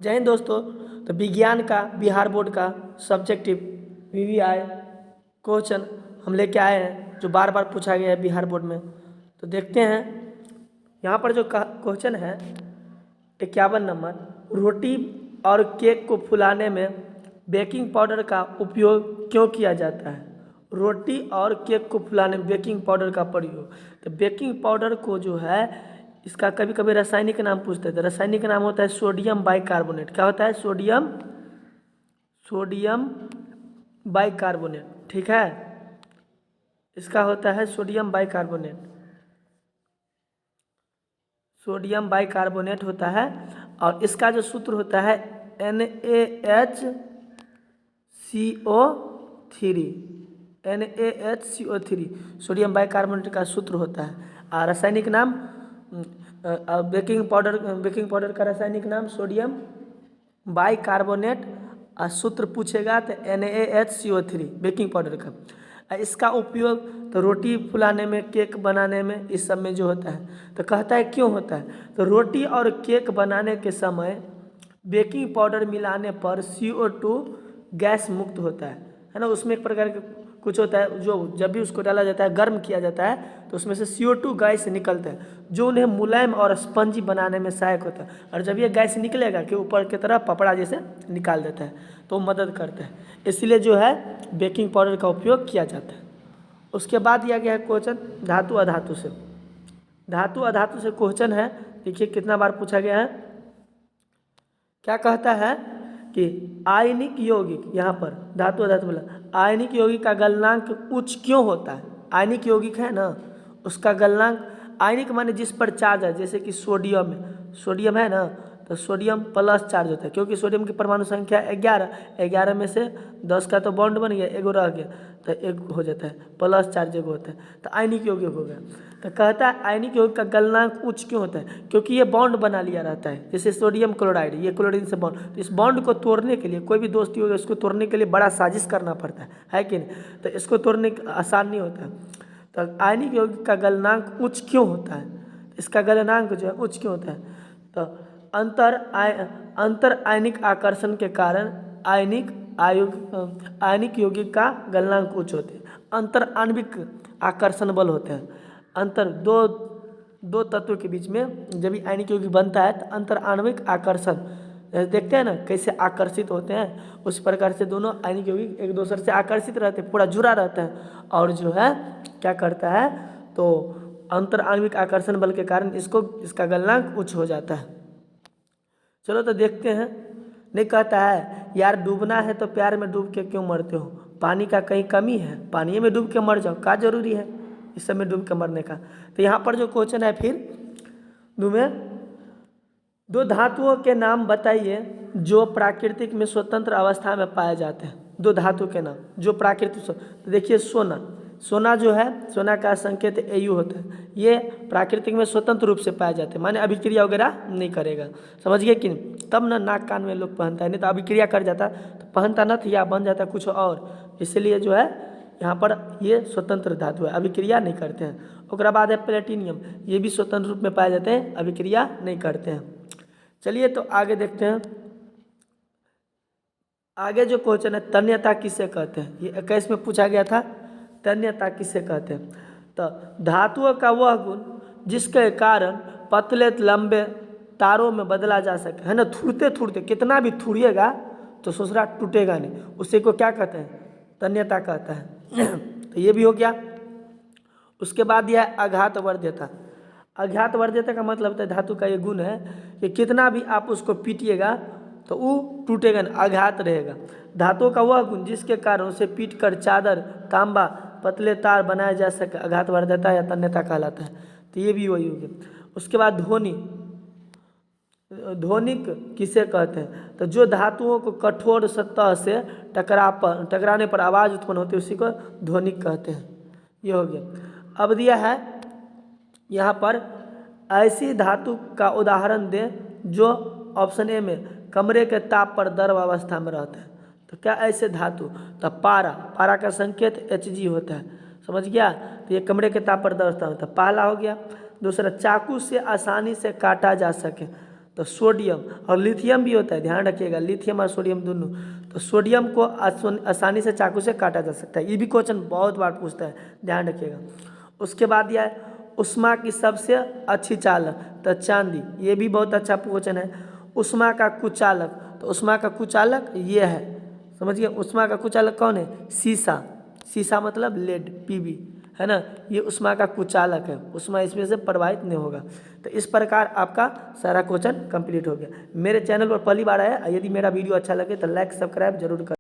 जय हिंद दोस्तों। तो विज्ञान का बिहार बोर्ड का सब्जेक्टिव वीवीआई क्वेश्चन हम लेके आए हैं जो बार बार पूछा गया है बिहार बोर्ड में। तो देखते हैं यहाँ पर जो क्वेश्चन है 51 नंबर, रोटी और केक को फुलाने में बेकिंग पाउडर का उपयोग क्यों किया जाता है। रोटी और केक को फुलाने में बेकिंग पाउडर का प्रयोग, तो बेकिंग पाउडर को जो है इसका कभी कभी रासायनिक नाम पूछते हैं। तो रासायनिक नाम होता है सोडियम बाइकार्बोनेट। क्या होता है? Sodium bicarbonate. ठीक है, इसका होता है सोडियम बाइकार्बोनेट। सोडियम बाइकार्बोनेट होता है और इसका जो सूत्र होता है NaHCO3। NaHCO3 सोडियम बाइकार्बोनेट का सूत्र होता है। और रासायनिक नाम बेकिंग पाउडर का रासायनिक नाम सोडियम बाइकार्बोनेट। और सूत्र पूछेगा तो NaHCO3 बेकिंग पाउडर का। इसका उपयोग तो रोटी फुलाने में, केक बनाने में, इस सब में जो होता है। तो कहता है क्यों होता है। तो रोटी और केक बनाने के समय बेकिंग पाउडर मिलाने पर CO2 गैस मुक्त होता है ना। उसमें एक प्रकार के कुछ होता है जो जब भी उसको डाला जाता है, गर्म किया जाता है, तो उसमें से CO2 गैस निकलता है जो उन्हें मुलायम और स्पंजी बनाने में सहायक होता है। और जब ये गैस निकलेगा कि ऊपर की तरफ पपड़ा जैसे निकाल देता है तो मदद करता है। इसलिए जो है बेकिंग पाउडर का उपयोग किया जाता है। उसके बाद दिया गया है क्वेश्चन धातु अधातु से। धातु अधातु से क्वेश्चन है, देखिए कितना बार पूछा गया है। क्या कहता है कि आयनिक यौगिक, यहाँ पर धातु अधातु बोला, आयनिक यौगिक का गलनांक उच्च क्यों होता है। आयनिक यौगिक है ना, उसका गलनांक, आयनिक माने जिस पर चार्ज है, जैसे कि सोडियम है ना, तो सोडियम प्लस चार्ज होता है क्योंकि सोडियम की परमाणु संख्या 11 में से 10 का तो बॉन्ड बन गया, एगो रह गया तो एक हो जाता है, प्लस चार्ज एगो होता है, तो आयनिक यौगिक हो गया। तो कहता है आयनिक यौगिक का गलनांक उच्च क्यों होता है, क्योंकि ये बॉन्ड बना लिया रहता है। जैसे सोडियम क्लोराइड, ये क्लोरीन से बॉन्ड, तो इस बॉन्ड को तोड़ने के लिए, कोई भी दोस्ती होगा उसको तोड़ने के लिए बड़ा साजिश करना पड़ता है कि नहीं। तो इसको तोड़ने आसान नहीं होता है। तो आयनिक यौगिक का गलनांक उच्च क्यों होता है, इसका गलनांक जो है उच्च क्यों होता है। तो अंतर आयनिक आकर्षण के कारण आयनिक यौगिक का गलनांक उच्च होते हैं। अंतर आणविक आकर्षण बल होते हैं। अंतर दो तत्वों के बीच में जब भी आयनिक यौगिक बनता है तो अंतर आणविक आकर्षण, देखते हैं ना कैसे आकर्षित होते हैं, उस प्रकार से दोनों आयनिक यौगिक एक दूसरे से आकर्षित रहते हैं, पूरा जुड़ा रहता है। और जो है क्या करता है, तो अंतर आणविक आकर्षण बल के कारण इसका गलनांक उच्च हो जाता है। चलो तो देखते हैं। नहीं कहता है यार डूबना है तो प्यार में डूब के क्यों मरते हो, पानी का कहीं कमी है, पानी में डूब के मर जाओ, क्या जरूरी है इस समय डूब के मरने का। तो यहाँ पर जो क्वेश्चन है फिर दो धातुओं के नाम बताइए जो प्राकृतिक में स्वतंत्र अवस्था में पाए जाते हैं। दो धातु के नाम जो प्राकृतिक, तो देखिए सोना जो है, सोना का संकेत Au होता है, ये प्राकृतिक में स्वतंत्र रूप से पाए जाते हैं, माने अभिक्रिया वगैरह नहीं करेगा। समझ गए कि नहीं, तब ना नाक कान में लोग पहनता है, नहीं तो अभिक्रिया कर जाता तो पहनता न था या बन जाता कुछ और। इसलिए जो है यहाँ पर ये स्वतंत्र धातु है, अभिक्रिया नहीं करते हैं। उसके बाद है प्लेटिनियम, ये भी स्वतंत्र रूप में पाए जाते हैं, अभिक्रिया नहीं करते हैं। चलिए तो आगे देखते हैं। आगे जो क्वेश्चन है तन्यता किसे कहते हैं, ये 21 में पूछा गया था, तन्यता किसे कहते हैं। तो धातुओं का वह गुण जिसके कारण पतले लंबे तारों में बदला जा सके, है ना। थुड़ते कितना भी थुड़िएगा तो ससुरा टूटेगा नहीं, उसी को क्या कहते हैं, तन्यता कहता है। तो ये भी हो गया। उसके बाद यह आघात वर्ध्यता। आघात वर्ध्यता का मतलब होता है धातु का ये गुण है कि कितना भी आप उसको पीटिएगा तो वो टूटेगा नहीं, आघात रहेगा। धातु का वह गुण जिसके कारण उसे पीट कर चादर, तांबा, पतले तार बनाया जा सके, आघात वर्ध्यता या तन्यता कहलाता है। तो ये भी वही हो गया। उसके बाद ध्वनिक किसे कहते हैं, तो जो धातुओं को कठोर सतह से टकराने पर आवाज़ उत्पन्न होती है उसी को ध्वनिक कहते हैं। ये हो गया। अब दिया है यहाँ पर ऐसी धातु का उदाहरण दें जो ऑप्शन ए में कमरे के ताप पर द्रव अवस्था में रहता है। तो क्या ऐसे धातु, तो पारा का संकेत Hg होता है, समझ गया। तो ये कमरे के ताप पर द्रव अवस्था में होता है, पहला हो गया। दूसरा चाकू से आसानी से काटा जा सके, तो सोडियम और लिथियम भी होता है, ध्यान रखिएगा, लिथियम और सोडियम दोनों। तो सोडियम को आसानी से चाकू से काटा जा सकता है, ये भी क्वेश्चन बहुत बार पूछता है, ध्यान रखिएगा। उसके बाद दिया है उष्मा की सबसे अच्छी चालक, तो चांदी, ये भी बहुत अच्छा क्वेश्चन है। उष्मा का कुचालक, तो उष्मा का कुचालक ये है, समझिए उष्मा का कुचालक कौन है, शीशा, शीशा मतलब लेड, पीबी, है ना, ये उष्मा का कुचालक है, उष्मा इसमें से प्रवाहित नहीं होगा। तो इस प्रकार आपका सारा क्वेश्चन कंप्लीट हो गया। मेरे चैनल पर पहली बार आया, यदि मेरा वीडियो अच्छा लगे तो लाइक सब्सक्राइब जरूर कर।